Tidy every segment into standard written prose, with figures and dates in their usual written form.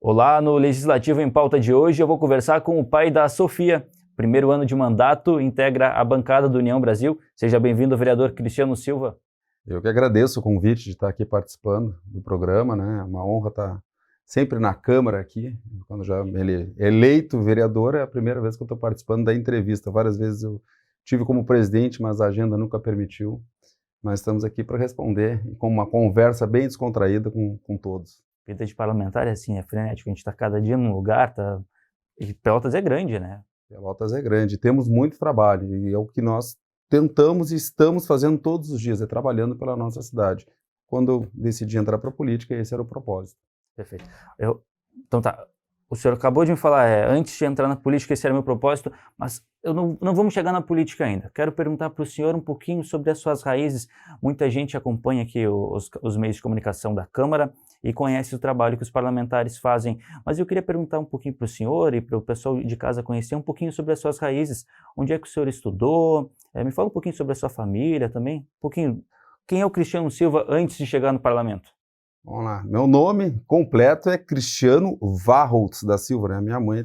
Olá, no Legislativo em Pauta de hoje eu vou conversar com o pai da Sofia. Primeiro ano de mandato, integra a bancada do União Brasil. Seja bem-vindo, vereador Cristiano Silva. Eu que agradeço o convite de estar aqui participando do programa, né? É uma honra estar sempre na Câmara aqui. Quando já eleito vereador, é a primeira vez que eu estou participando da entrevista. Várias vezes eu tive como presidente, mas a agenda nunca permitiu. Mas estamos aqui para responder com uma conversa bem descontraída com todos. Vida de parlamentar é assim, é frenético, a gente está cada dia num lugar, e Pelotas é grande, né? Pelotas é grande, temos muito trabalho e é o que nós tentamos e estamos fazendo todos os dias, é trabalhando pela nossa cidade. Quando eu decidi entrar para a política, esse era o propósito. Perfeito. Então tá, o senhor acabou de me falar, antes de entrar na política esse era meu propósito, mas eu não vamos chegar na política ainda. Quero perguntar para o senhor um pouquinho sobre as suas raízes. Muita gente acompanha aqui os meios de comunicação da Câmara e conhece o trabalho que os parlamentares fazem, mas eu queria perguntar um pouquinho para o senhor e para o pessoal de casa conhecer um pouquinho sobre as suas raízes. Onde é que o senhor estudou? Me fala um pouquinho sobre a sua família também, um pouquinho. Quem é o Cristiano Silva antes de chegar no parlamento? Vamos lá. Meu nome completo é Cristiano Varholtz da Silva, né? Minha mãe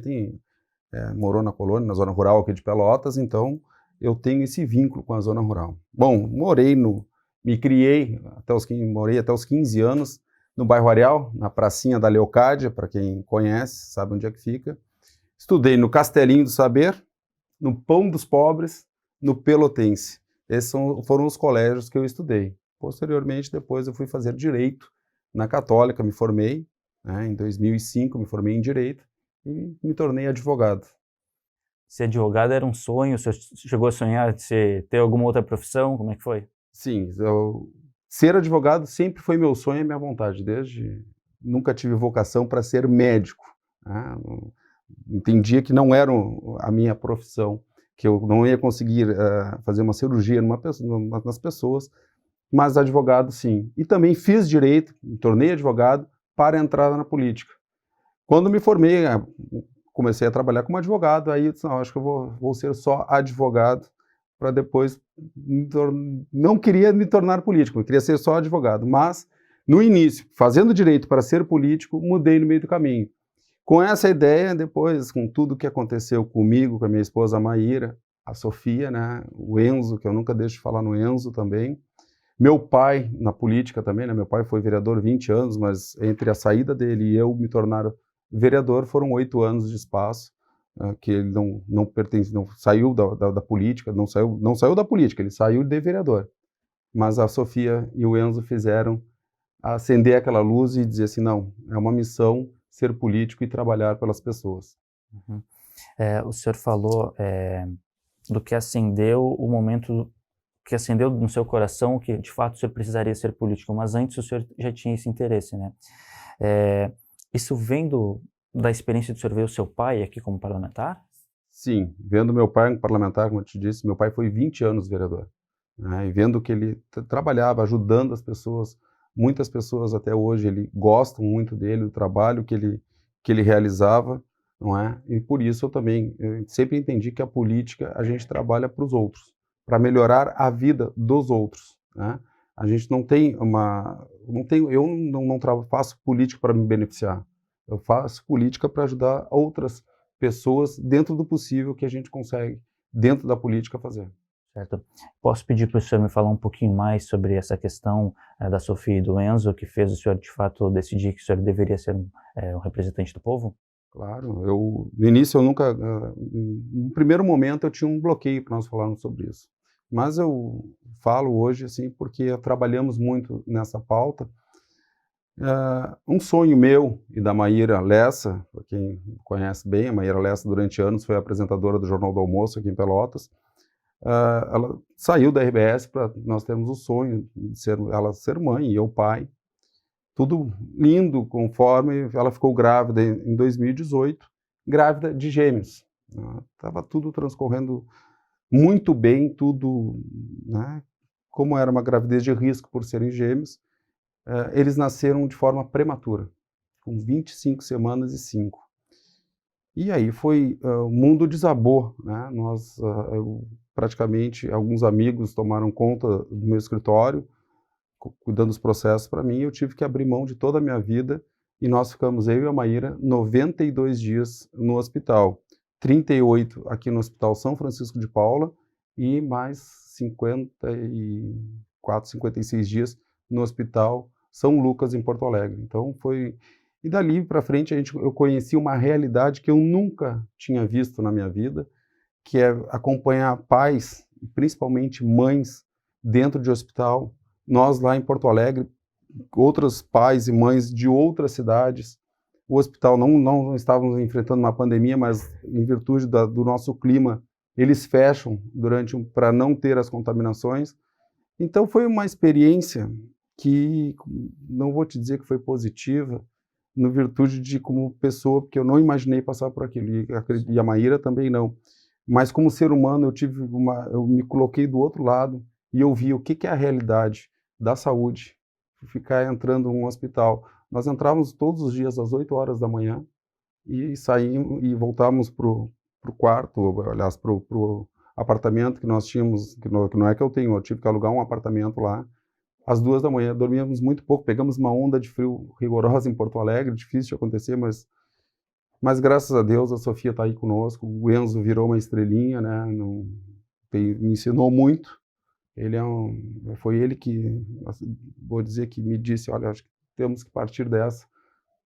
morou na colônia, na zona rural aqui de Pelotas, então eu tenho esse vínculo com a zona rural. Bom, me criei morei até os 15 anos no bairro Areal, na pracinha da Leocádia, para quem conhece, sabe onde é que fica. Estudei no Castelinho do Saber, no Pão dos Pobres, no Pelotense. Esses foram os colégios que eu estudei. Posteriormente, depois eu fui fazer Direito na Católica, me formei, né, em 2005, me formei em Direito e me tornei advogado. Ser advogado era um sonho? Você chegou a sonhar de ter alguma outra profissão? Como é que foi? Sim, ser advogado sempre foi meu sonho e minha vontade, nunca tive vocação para ser médico, né? Entendia que não era a minha profissão, que eu não ia conseguir fazer uma cirurgia nas pessoas, mas advogado sim. E também fiz direito, me tornei advogado para entrar na política. Quando me formei, comecei a trabalhar como advogado, aí eu disse, não, acho que eu vou ser só advogado, para depois, não queria me tornar político, eu queria ser só advogado, mas no início, fazendo direito para ser político, mudei no meio do caminho. Com essa ideia, depois, com tudo que aconteceu comigo, com a minha esposa Maíra, a Sofia, né, o Enzo, que eu nunca deixo de falar no Enzo também, meu pai na política também, né, meu pai foi vereador 20 anos, mas entre a saída dele e eu me tornar vereador foram 8 anos de espaço, que ele não saiu da política, não saiu da política, ele saiu de vereador. Mas a Sofia e o Enzo fizeram acender aquela luz e dizer assim, não, é uma missão ser político e trabalhar pelas pessoas. Uhum. O senhor falou do que acendeu o momento que acendeu no seu coração, que de fato o senhor precisaria ser político, mas antes o senhor já tinha esse interesse, né? Isso vem da experiência do senhor ver o seu pai aqui como parlamentar? Sim, vendo meu pai parlamentar, como eu te disse, meu pai foi 20 anos vereador, né, e vendo que ele trabalhava, ajudando as pessoas, muitas pessoas até hoje gostam muito dele, do trabalho que ele realizava, não é? E por isso eu sempre entendi que a política a gente trabalha para os outros, para melhorar a vida dos outros, né? A gente faço política para me beneficiar, eu faço política para ajudar outras pessoas dentro do possível que a gente consegue, dentro da política, fazer. Certo. Posso pedir para o senhor me falar um pouquinho mais sobre essa questão da Sofia e do Enzo, que fez o senhor, de fato, decidir que o senhor deveria ser um representante do povo? Claro, no início no primeiro momento eu tinha um bloqueio para nós falarmos sobre isso. Mas eu falo hoje, assim, porque trabalhamos muito nessa pauta. Um sonho meu e da Maíra Lessa, para quem conhece bem, a Maíra Lessa durante anos foi apresentadora do Jornal do Almoço aqui em Pelotas. Ela saiu da RBS para nós termos o sonho de ela ser mãe e eu pai. Tudo lindo, conforme ela ficou grávida em 2018, grávida de gêmeos. Estava tudo transcorrendo muito bem, tudo, né? Como era uma gravidez de risco por serem gêmeos, eles nasceram de forma prematura, com 25 semanas e 5. E aí o mundo desabou, né? Praticamente, alguns amigos tomaram conta do meu escritório, cuidando dos processos para mim, eu tive que abrir mão de toda a minha vida e nós ficamos, eu e a Maíra, 92 dias no hospital. 38 aqui no Hospital São Francisco de Paula e mais 54, 56 dias no Hospital São Lucas, em Porto Alegre. Então foi... E dali para frente eu conheci uma realidade que eu nunca tinha visto na minha vida, que é acompanhar pais, principalmente mães, dentro de hospital. Nós lá em Porto Alegre, outros pais e mães de outras cidades. O hospital não estávamos enfrentando uma pandemia, mas em virtude do nosso clima, eles fecham para não ter as contaminações. Então foi uma experiência que não vou te dizer que foi positiva, no virtude de como pessoa, porque eu não imaginei passar por aquilo, e a Maíra também não. Mas como ser humano eu me coloquei do outro lado e eu vi o que é a realidade da saúde, ficar entrando em um hospital. Nós entrávamos todos os dias às 8 horas da manhã e saímos e voltávamos para o quarto, aliás, para o apartamento que nós tínhamos, que não é que eu tenho, eu tive que alugar um apartamento lá, às 2 da manhã. Dormíamos muito pouco, pegamos uma onda de frio rigorosa em Porto Alegre, difícil de acontecer, mas graças a Deus a Sofia está aí conosco, o Enzo virou uma estrelinha, né? Me ensinou muito. Foi ele que, vou dizer, que me disse, olha, acho que temos que partir dessa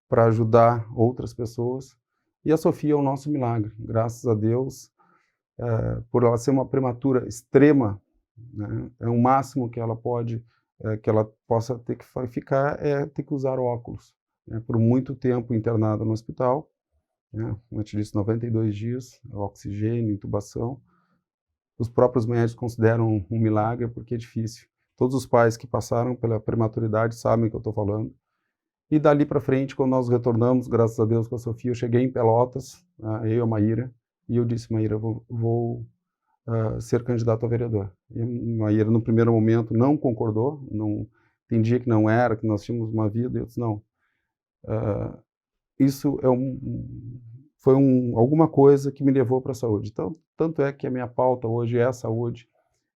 para ajudar outras pessoas. E a Sofia é o nosso milagre, graças a Deus, por ela ser uma prematura extrema, né, é o máximo que ela possa ter que ficar ter que usar óculos, né, por muito tempo internada no hospital, né, antes disso 92 dias, oxigênio, intubação. Os próprios médicos consideram um milagre porque é difícil. Todos os pais que passaram pela prematuridade sabem o que eu estou falando. E dali para frente, quando nós retornamos, graças a Deus, com a Sofia, eu cheguei em Pelotas, eu e a Maíra, e eu disse, Maíra, vou ser candidato a vereador. E a Maíra, no primeiro momento, não concordou, não entendia que não era, que nós tínhamos uma vida, e eu disse, não. Isso foi alguma coisa que me levou para a saúde. Então, tanto é que a minha pauta hoje é a saúde,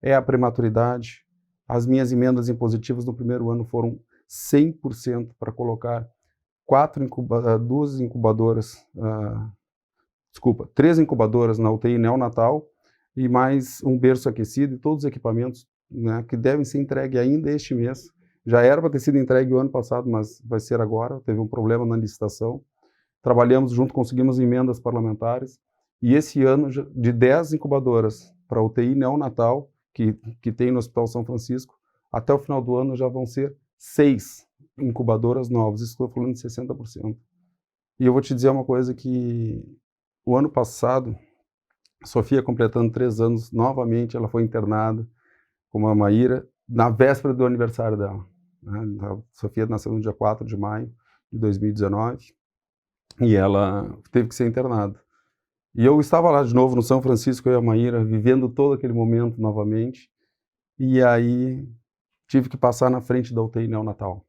é a prematuridade. As minhas emendas impositivas no primeiro ano foram 100% para colocar 3 incubadoras na UTI neonatal e mais um berço aquecido e todos os equipamentos, né, que devem ser entregues ainda este mês. Já era para ter sido entregue o ano passado, mas vai ser agora. Teve um problema na licitação. Trabalhamos junto, conseguimos emendas parlamentares. E esse ano, de 10 incubadoras para UTI neonatal, que tem no Hospital São Francisco, até o final do ano já vão ser 6 incubadoras novas. Isso estou falando de 60%. E eu vou te dizer uma coisa que o ano passado, a Sofia completando 3 anos, novamente ela foi internada, como a Maíra, na véspera do aniversário dela. A Sofia nasceu no dia 4 de maio de 2019 e ela teve que ser internada. E eu estava lá de novo no São Francisco, eu e a Maíra, vivendo todo aquele momento novamente. E aí tive que passar na frente da UTI neonatal.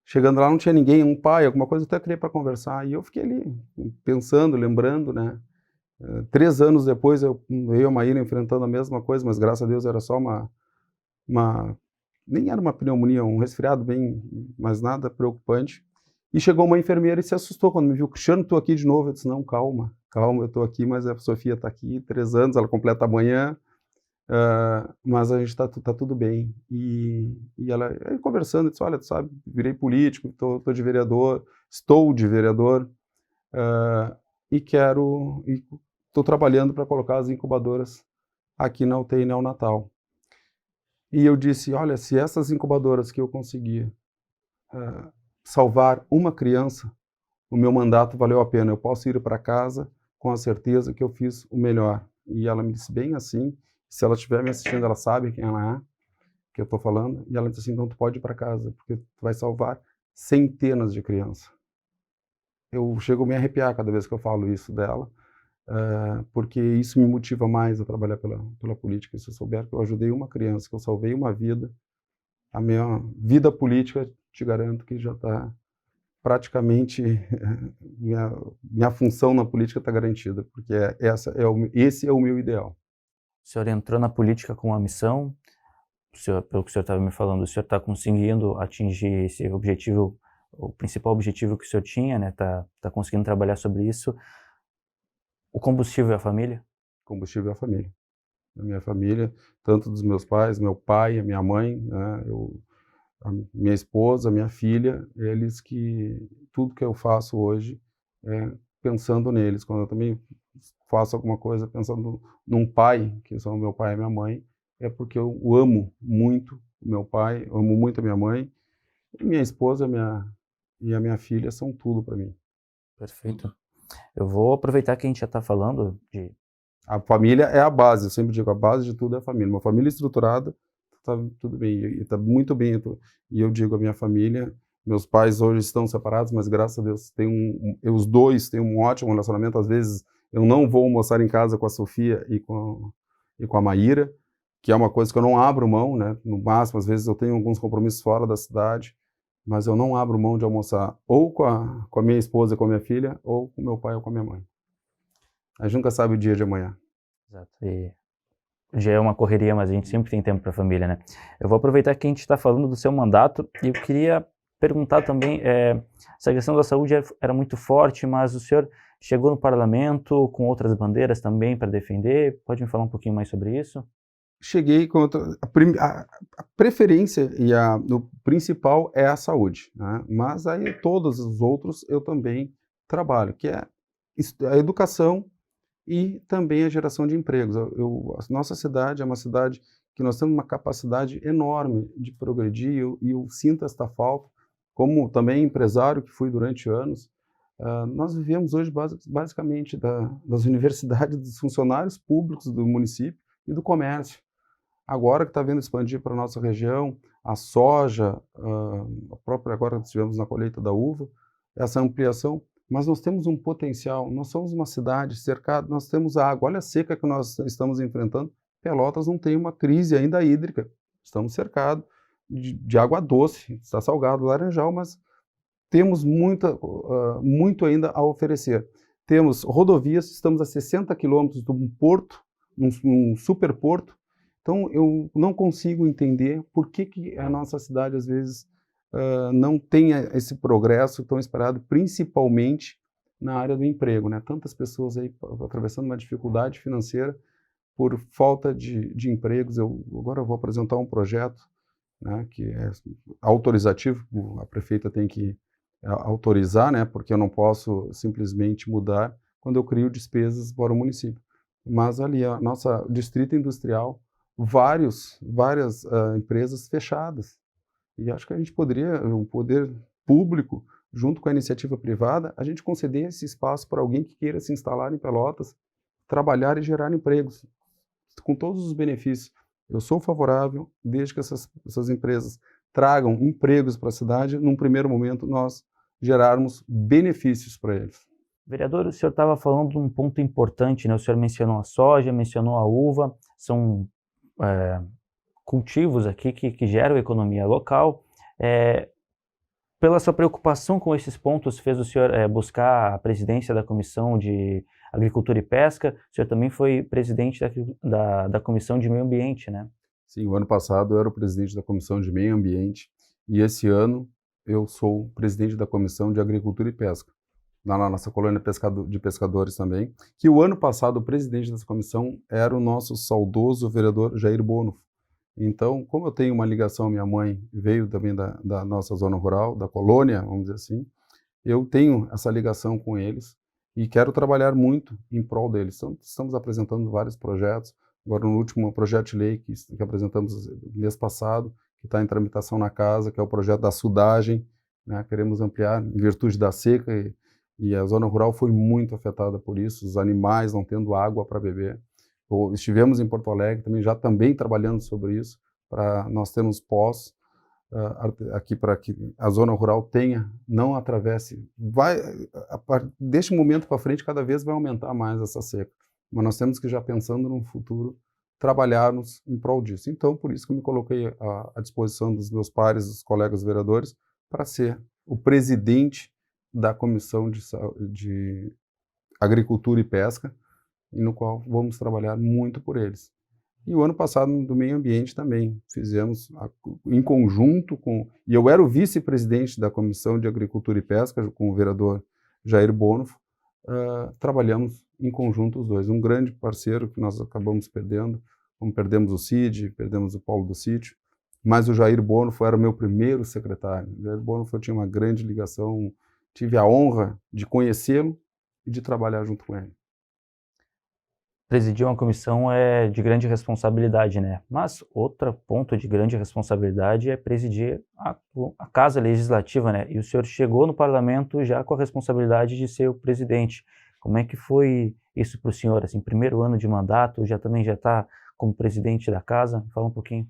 Chegando lá não tinha ninguém, um pai, alguma coisa, eu até queria para conversar. E eu fiquei ali pensando, lembrando, né? 3 anos depois, eu e a Maíra enfrentando a mesma coisa, mas graças a Deus era só nem era uma pneumonia, um resfriado bem, mas nada preocupante. E chegou uma enfermeira e se assustou quando me viu. Cristiano, estou aqui de novo. Eu disse, não, calma, eu estou aqui, mas a Sofia está aqui, 3 anos, ela completa amanhã, mas a gente está tudo bem. E ela, aí conversando, eu disse, olha, tu sabe, virei político, estou de vereador, e estou trabalhando para colocar as incubadoras aqui na UTI neonatal. E eu disse, olha, se essas incubadoras que eu conseguir salvar uma criança, o meu mandato valeu a pena. Eu posso ir para casa com a certeza que eu fiz o melhor. E ela me disse bem assim, se ela estiver me assistindo, ela sabe quem ela é, que eu estou falando. E ela disse assim, então tu pode ir para casa, porque tu vai salvar centenas de crianças. Eu chego a me arrepiar cada vez que eu falo isso dela, porque isso me motiva mais a trabalhar pela política. Se eu souber que eu ajudei uma criança, que eu salvei uma vida, a minha vida política, te garanto que já está praticamente, minha função na política está garantida, porque esse é o meu ideal. O senhor entrou na política com uma missão, pelo que o senhor estava me falando, o senhor está conseguindo atingir esse objetivo o principal objetivo que o senhor tinha, né? Tá conseguindo trabalhar sobre isso. O combustível é a família? Combustível é a família. A minha família, tanto dos meus pais, meu pai, a minha mãe, né, a minha esposa, a minha filha, eles que tudo que eu faço hoje é pensando neles. Quando eu também faço alguma coisa pensando num pai, que são meu pai e minha mãe, é porque eu amo muito o meu pai, amo muito a minha mãe, e minha esposa, e a minha filha são tudo para mim. Perfeito. Eu vou aproveitar que a gente já está falando de... A família é a base, eu sempre digo, a base de tudo é a família. Uma família estruturada, está tudo bem, e está muito bem. E eu digo, a minha família, meus pais hoje estão separados, mas graças a Deus, os dois têm um ótimo relacionamento. Às vezes, eu não vou almoçar em casa com a Sofia e com a Maíra, que é uma coisa que eu não abro mão, né? No máximo, às vezes eu tenho alguns compromissos fora da cidade, mas eu não abro mão de almoçar ou com a minha esposa e com a minha filha, ou com meu pai ou com a minha mãe. A gente nunca sabe o dia de amanhã. Exato. E já é uma correria, mas a gente sempre tem tempo para a família, né? Eu vou aproveitar que a gente está falando do seu mandato e eu queria perguntar também, essa questão da saúde era muito forte, mas o senhor chegou no parlamento com outras bandeiras também para defender. Pode me falar um pouquinho mais sobre isso? Cheguei com a preferência o principal é a saúde, né? Mas aí todos os outros eu também trabalho, que é a educação e também a geração de empregos. A nossa cidade é uma cidade que nós temos uma capacidade enorme de progredir e eu sinto esta falta, como também empresário que fui durante anos. Nós vivemos hoje basicamente das universidades, dos funcionários públicos do município e do comércio. Agora que está vendo expandir para a nossa região, a soja, a própria agora que estivemos na colheita da uva, essa ampliação, mas nós temos um potencial, nós somos uma cidade cercada, nós temos água, olha a seca que nós estamos enfrentando, Pelotas não tem uma crise ainda hídrica, estamos cercados de água doce, está salgado, laranjal, mas temos muito ainda a oferecer. Temos rodovias, estamos a 60 quilômetros de um porto, um superporto. Então, eu não consigo entender por que a nossa cidade, às vezes, não tem esse progresso tão esperado, principalmente na área do emprego, né? Tantas pessoas aí atravessando uma dificuldade financeira por falta de empregos. Agora eu vou apresentar um projeto, né, que é autorizativo, a prefeita tem que autorizar, né, porque eu não posso simplesmente mudar quando eu crio despesas para o município. Mas ali, a nossa distrito industrial, várias empresas fechadas. E acho que a gente poderia, o poder público, junto com a iniciativa privada, a gente conceder esse espaço para alguém que queira se instalar em Pelotas, trabalhar e gerar empregos, com todos os benefícios. Eu sou favorável, desde que essas empresas tragam empregos para a cidade, num primeiro momento nós gerarmos benefícios para eles. Vereador, o senhor estava falando de um ponto importante, né? O senhor mencionou a soja, mencionou a uva, são cultivos aqui que geram economia local. Pela sua preocupação com esses pontos, fez o senhor buscar a presidência da Comissão de Agricultura e Pesca. O senhor também foi presidente da Comissão de Meio Ambiente, né? Sim, o ano passado eu era o presidente da Comissão de Meio Ambiente e esse ano eu sou presidente da Comissão de Agricultura e Pesca, na nossa colônia de pescadores também, que o ano passado o presidente dessa comissão era o nosso saudoso vereador Jair Bono. Então, como eu tenho uma ligação, minha mãe veio também da nossa zona rural, da colônia, vamos dizer assim, eu tenho essa ligação com eles e quero trabalhar muito em prol deles. Então, estamos apresentando vários projetos, agora no último projeto de lei que apresentamos mês passado, que está em tramitação na casa, que é o projeto da sudagem, né? Queremos ampliar em virtude da seca e a zona rural foi muito afetada por isso, os animais não tendo água para beber. Estivemos em Porto Alegre também trabalhando sobre isso, para nós termos aqui para que a zona rural não atravesse, deste momento para frente cada vez vai aumentar mais essa seca, mas nós temos que já pensando no futuro trabalharmos em prol disso. Então, por isso que eu me coloquei à disposição dos meus pares, dos colegas vereadores, para ser o presidente da Comissão de Agricultura e Pesca, e no qual vamos trabalhar muito por eles. E o ano passado, do meio ambiente também, fizemos em conjunto com... E eu era o vice-presidente da Comissão de Agricultura e Pesca, com o vereador Jair Bonofo, trabalhamos em conjunto os dois. Um grande parceiro que nós acabamos perdendo, como perdemos o Cid, perdemos o Paulo do Sítio, mas o Jair Bonofo era o meu primeiro secretário. O Jair Bonofo, eu tinha uma grande ligação, tive a honra de conhecê-lo e de trabalhar junto com ele. Presidir uma comissão é de grande responsabilidade, né? Mas outro ponto de grande responsabilidade é presidir a Casa Legislativa, né? E o senhor chegou no parlamento já com a responsabilidade de ser o presidente. Como é que foi isso para o senhor? Assim, primeiro ano de mandato, já está como presidente da casa? Fala um pouquinho.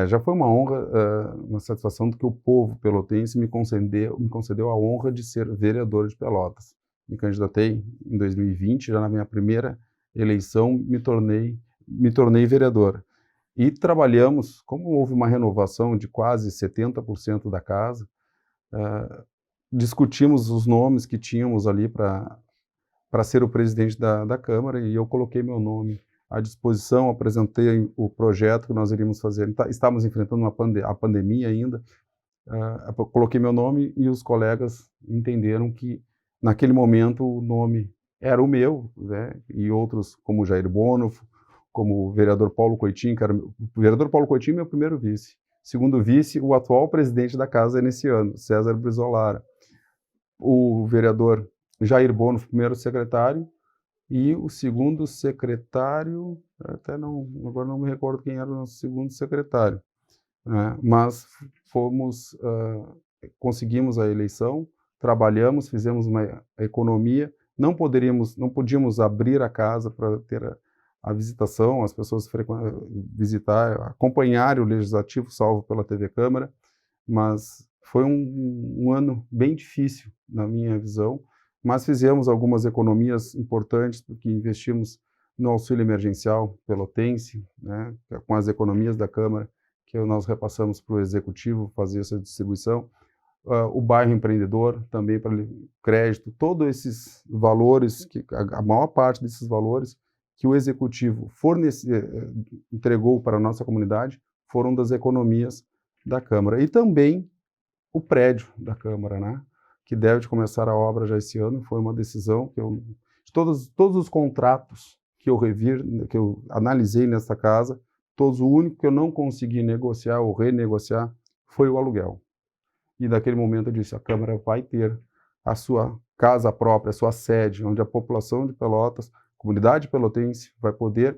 Já foi uma honra, uma satisfação do que o povo pelotense me concedeu a honra de ser vereador de Pelotas. Me candidatei em 2020, já na minha primeira eleição me tornei vereador. E trabalhamos, como houve uma renovação de quase 70% da casa, discutimos os nomes que tínhamos ali para ser o presidente da Câmara, e eu coloquei meu nome à disposição, apresentei o projeto que nós iríamos fazer. Estávamos enfrentando a pandemia ainda, coloquei meu nome e os colegas entenderam que, naquele momento, o nome era o meu, né? E outros, como Jair Bonofo, como o vereador Paulo Coitinho, o vereador Paulo Coitinho é meu primeiro vice. Segundo vice, o atual presidente da casa nesse ano, César Brizolara. O vereador Jair Bonofo, primeiro secretário, e o segundo secretário, agora não me recordo quem era o nosso segundo secretário, né? Mas conseguimos a eleição, trabalhamos, fizemos uma economia. Não podíamos abrir a casa para ter a visitação, as pessoas visitar, acompanhar o Legislativo, salvo pela TV Câmara, mas foi um ano bem difícil, na minha visão, mas fizemos algumas economias importantes, porque investimos no auxílio emergencial pelotense, né, com as economias da Câmara, que nós repassamos para o Executivo fazer essa distribuição. O bairro empreendedor também para crédito, todos esses valores, a maior parte desses valores que o Executivo entregou para a nossa comunidade foram das economias da Câmara. E também o prédio da Câmara, né, que deve começar a obra já esse ano. Foi uma decisão que de todos os contratos que eu analisei nessa casa, o único que eu não consegui negociar ou renegociar foi o aluguel. E naquele momento eu disse, a Câmara vai ter a sua casa própria, a sua sede, onde a população de Pelotas, comunidade pelotense, vai poder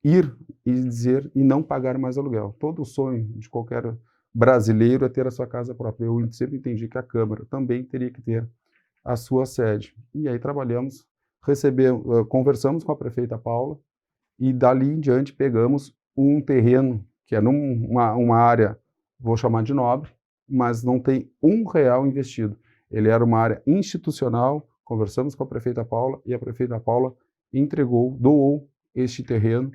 ir e dizer e não pagar mais aluguel. Todo o sonho de qualquer brasileiro é ter a sua casa própria. Eu sempre entendi que a Câmara também teria que ter a sua sede. E aí trabalhamos, conversamos com a prefeita Paula, e dali em diante pegamos um terreno que é numa área, vou chamar de nobre, mas não tem R$1 investido. Ele era uma área institucional, conversamos com a prefeita Paula, e a prefeita Paula doou este terreno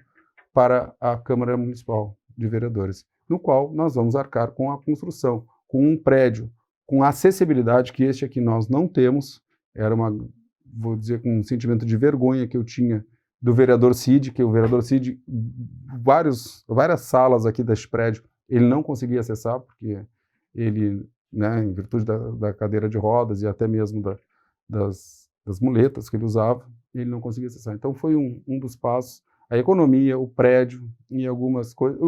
para a Câmara Municipal de Vereadores, no qual nós vamos arcar com a construção, com um prédio, com acessibilidade, que este aqui nós não temos. Vou dizer, com um sentimento de vergonha que eu tinha do vereador Cid, que o vereador Cid, várias salas aqui deste prédio, ele não conseguia acessar, porque ele, né, em virtude da cadeira de rodas e até mesmo das muletas que ele usava, ele não conseguia acessar. Então foi um dos passos, a economia, o prédio e algumas coisas.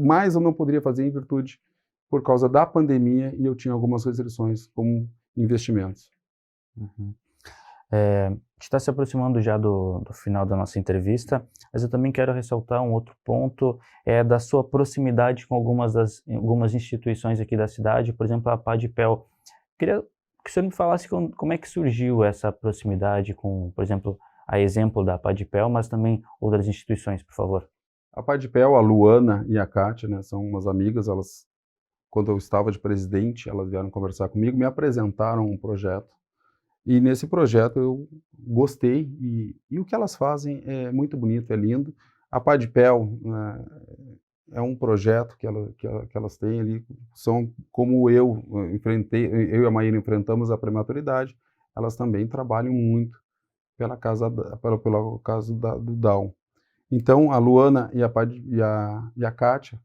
Mais eu não poderia fazer em virtude, por causa da pandemia, e eu tinha algumas restrições, como investimentos. Uhum. A gente está se aproximando já do final da nossa entrevista, mas eu também quero ressaltar um outro ponto, da sua proximidade com algumas instituições aqui da cidade, por exemplo, a Padipel. Queria que o senhor me falasse como é que surgiu essa proximidade com, por exemplo, a exemplo da Padipel, mas também outras instituições, por favor. A Padipel, a Luana e a Kátia, né, são umas amigas. Elas, quando eu estava de presidente, elas vieram conversar comigo, me apresentaram um projeto. E nesse projeto eu gostei, e o que elas fazem é muito bonito, é lindo. A Padipel é um projeto que elas têm ali, são como eu e a Maíra enfrentamos a prematuridade, elas também trabalham muito pelo caso do Down. Então, a Luana e a Kátia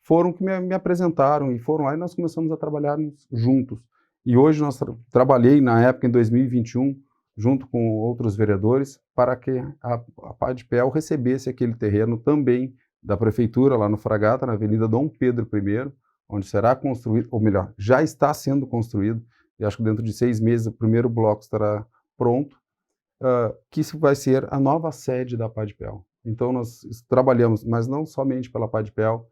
foram que me apresentaram e foram lá e nós começamos a trabalhar juntos. E hoje trabalhei, na época, em 2021, junto com outros vereadores, para que a Padpel recebesse aquele terreno também da prefeitura, lá no Fragata, na Avenida Dom Pedro I, onde será construído, ou melhor, já está sendo construído, e acho que dentro de 6 meses o primeiro bloco estará pronto, que isso vai ser a nova sede da Padpel. Então nós trabalhamos, mas não somente pela Padpel,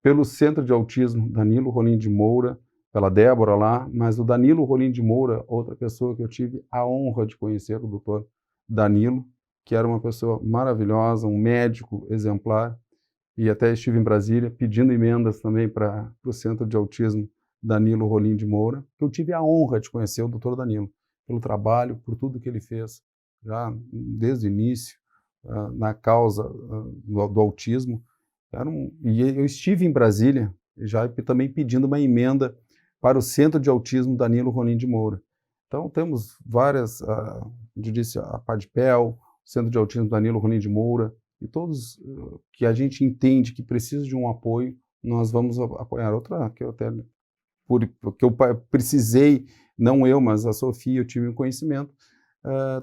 pelo Centro de Autismo Danilo Rolim de Moura, pela Débora lá, mas o Danilo Rolim de Moura, outra pessoa que eu tive a honra de conhecer, o doutor Danilo, que era uma pessoa maravilhosa, um médico exemplar, e até estive em Brasília pedindo emendas também para o Centro de Autismo Danilo Rolim de Moura, que eu tive a honra de conhecer o doutor Danilo, pelo trabalho, por tudo que ele fez, já desde o início, na causa do autismo. E eu estive em Brasília, já também pedindo uma emenda para o Centro de Autismo Danilo Rolim de Moura. Então, temos várias, eu disse, a Padpel, o Centro de Autismo Danilo Rolim de Moura, e todos que a gente entende que precisa de um apoio, nós vamos apoiar. Outra que eu até, porque eu precisei, não eu, mas a Sofia, eu tive um conhecimento,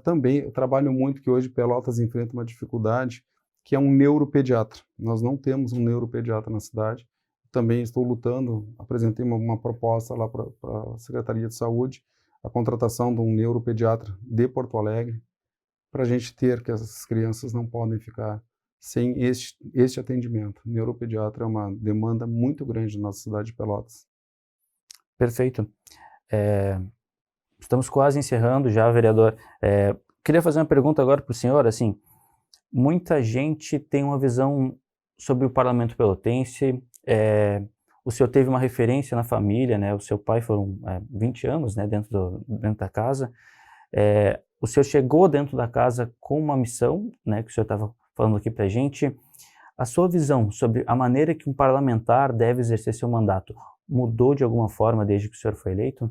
também eu trabalho muito, que hoje Pelotas enfrenta uma dificuldade, que é um neuropediatra. Nós não temos um neuropediatra na cidade. Também estou lutando, apresentei uma proposta lá para a Secretaria de Saúde, a contratação de um neuropediatra de Porto Alegre, para a gente ter, que essas crianças não podem ficar sem este atendimento. O neuropediatra é uma demanda muito grande na nossa cidade de Pelotas. Perfeito. Estamos quase encerrando já, vereador. Queria fazer uma pergunta agora para o senhor, assim, muita gente tem uma visão sobre o parlamento pelotense, o senhor teve uma referência na família, né? O seu pai foram 20 anos, né, dentro da casa. O senhor chegou dentro da casa com uma missão, né, que o senhor estava falando aqui para a gente. A sua visão sobre a maneira que um parlamentar deve exercer seu mandato mudou de alguma forma desde que o senhor foi eleito?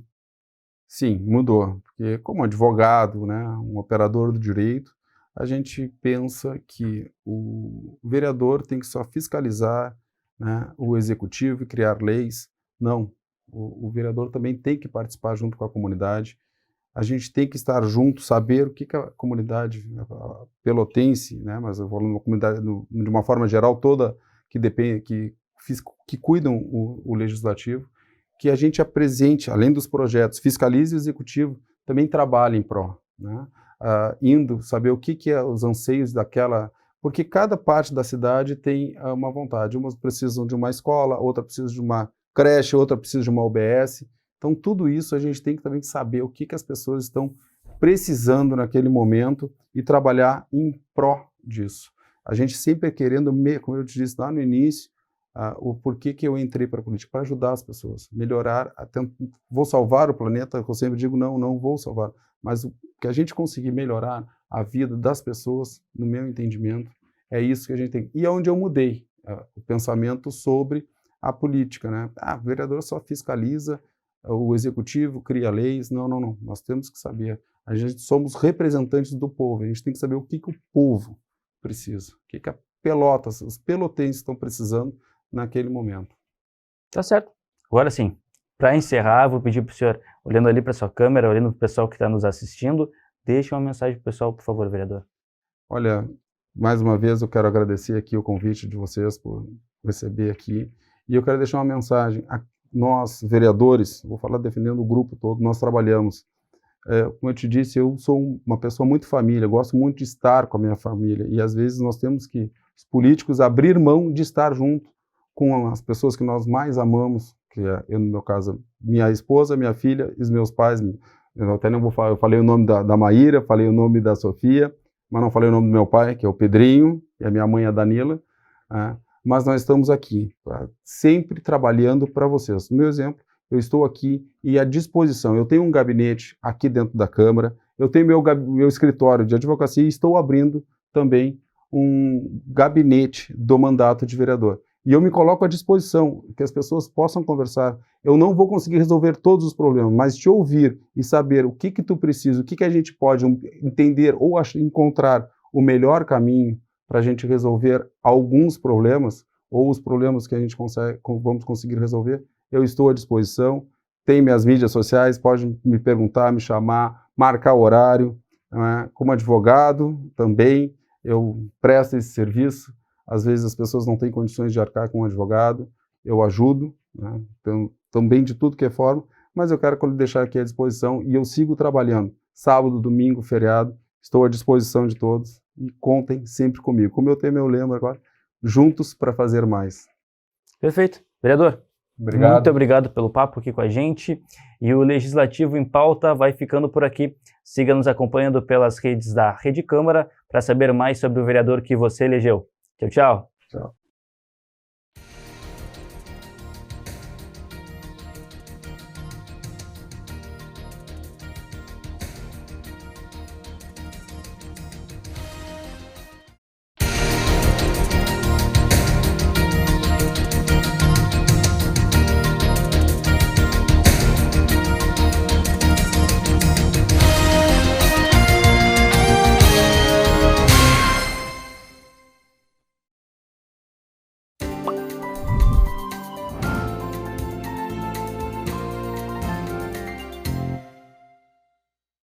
Sim, mudou, porque como advogado, né, um operador do direito, a gente pensa que o vereador tem que só fiscalizar, né, o executivo e criar leis. Não, o vereador também tem que participar junto com a comunidade. A gente tem que estar junto, saber o que a comunidade pelotense, né, mas eu falo uma comunidade de uma forma geral toda que depende, que cuidam o legislativo, que a gente apresente, além dos projetos, fiscalize o executivo, também trabalhe em pró, né? Indo saber o que é os anseios daquela, porque cada parte da cidade tem uma vontade. Umas precisam de uma escola, outra precisa de uma creche, outra precisa de uma UBS. Então, tudo isso a gente tem que também saber o que as pessoas estão precisando naquele momento e trabalhar em pró disso. A gente sempre querendo, como eu te disse lá no início, o porquê que eu entrei para a política, para ajudar as pessoas, melhorar, vou salvar o planeta, eu sempre digo, não vou salvar, mas o que a gente conseguir melhorar a vida das pessoas, no meu entendimento, é isso que a gente tem. E é onde eu mudei o pensamento sobre a política, né? O vereador só fiscaliza, o executivo cria leis, não, nós temos que saber, a gente somos representantes do povo, a gente tem que saber o que o povo precisa, o que a Pelotas, os pelotenses estão precisando naquele momento. Tá certo. Agora sim, para encerrar, vou pedir para o senhor, olhando ali para sua câmera, olhando para o pessoal que está nos assistindo, deixe uma mensagem para o pessoal, por favor, vereador. Olha, mais uma vez eu quero agradecer aqui o convite de vocês por receber aqui, e eu quero deixar uma mensagem. Nós, vereadores, vou falar defendendo o grupo todo, nós trabalhamos. Como eu te disse, eu sou uma pessoa muito família, gosto muito de estar com a minha família, e às vezes nós temos que, os políticos, abrir mão de estar junto com as pessoas que nós mais amamos, que é, eu, no meu caso, minha esposa, minha filha e os meus pais. Eu até não vou falar, eu falei o nome da Maíra, falei o nome da Sofia, mas não falei o nome do meu pai, que é o Pedrinho, e a minha mãe, a Danila, mas nós estamos aqui, sempre trabalhando para vocês. No meu exemplo, eu estou aqui e à disposição. Eu tenho um gabinete aqui dentro da Câmara, eu tenho meu escritório de advocacia e estou abrindo também um gabinete do mandato de vereador. E eu me coloco à disposição, que as pessoas possam conversar. Eu não vou conseguir resolver todos os problemas, mas te ouvir e saber o que tu precisa, o que a gente pode entender ou encontrar o melhor caminho para a gente resolver alguns problemas, ou os problemas que a gente vamos conseguir resolver, eu estou à disposição. Tem minhas mídias sociais, pode me perguntar, me chamar, marcar horário. Como advogado também, eu presto esse serviço. Às vezes as pessoas não têm condições de arcar com um advogado, eu ajudo, né? Então, também de tudo que é forma, mas eu quero deixar aqui à disposição e eu sigo trabalhando. Sábado, domingo, feriado, estou à disposição de todos e contem sempre comigo. Como eu tenho meu lema agora, juntos para fazer mais. Perfeito. Vereador, obrigado. Muito obrigado pelo papo aqui com a gente. E o Legislativo em Pauta vai ficando por aqui. Siga nos acompanhando pelas redes da Rede Câmara para saber mais sobre o vereador que você elegeu. Tchau, tchau. Tchau.